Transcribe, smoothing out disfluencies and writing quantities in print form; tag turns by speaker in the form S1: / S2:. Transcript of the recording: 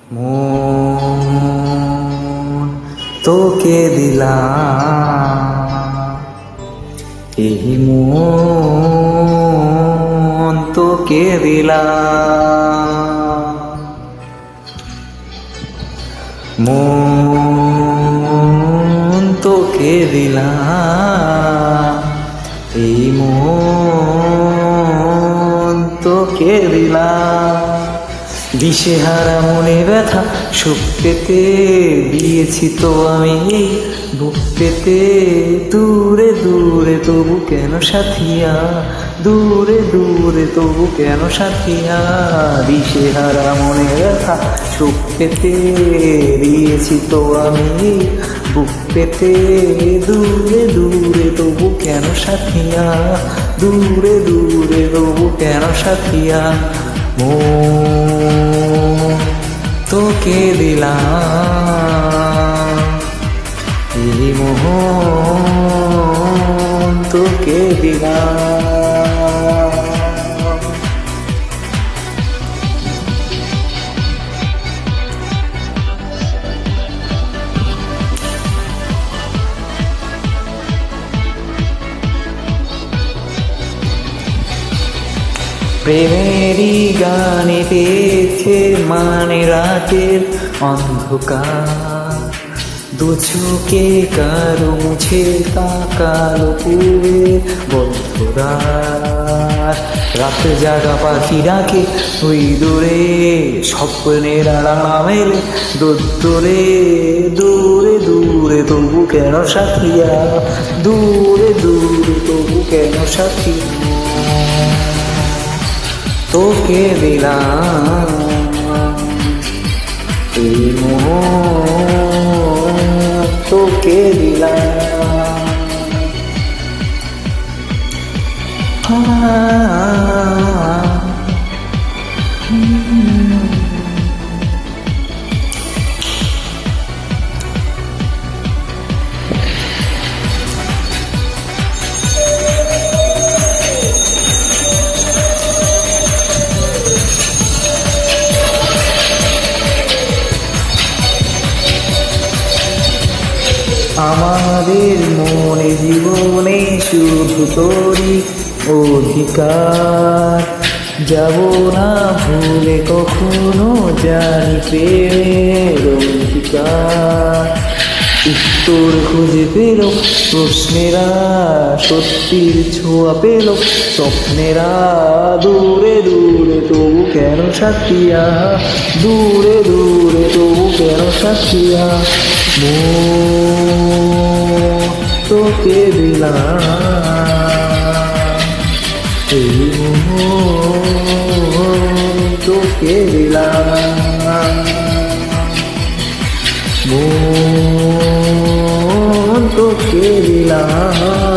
S1: মন তোকে দিলাম, এই মন তোকে দিলাম, মন তোকে দিলাম, এই মন তোকে দিলাম। দিশেহারা মনে ব্যথা সুখ পেতে দিয়েছি তো আমি এই বুক পেতে, দূরে দূরে তবু কেন সাথিয়া, দূরে দূরে তবু কেন সাথিয়া। দিশেহারা মনে ব্যথা সুখ পেতে দিয়েছি তো আমি এই বুক পেতে, দূরে দূরে তবু কেন সাথিয়া, দূরে দূরে তবু কেন সাথিয়া। মন তোকে দিলাম, এই মন তোকে দিলাম। প্রেমেরই গানে পেয়েছে মানে রাতের অন্ধকার, দু চোখে কারো মুছে তাকালো পুরে বন্ধুরার। রাত জাগা পাখি ডাকে ওই দূরে, স্বপ্নের আড়ালা মেলে দূরে দূরে দূরে তবু কেন সাথিয়া, দূরে দূরে তবু কেন সাথিয়া। তোকে দিলাম, এই মন তোকে দিলাম। আমাদের মনে জীবনে শুধু তোরই অধিকার, যাব না ভুলে কখনো জানি প্রেমের অধিকার। উত্তর খুঁজে পেল প্রশ্নেরা, সত্যির ছোঁয়া পেল স্বপ্নেরা, দূরে দূরে তবু কেন সাথিয়া, দূরে দূরে তবু কেন সাথিয়া। মন তোকে দিলাম, এই মন তোকে দিলাম, মন তোকে দিলাম।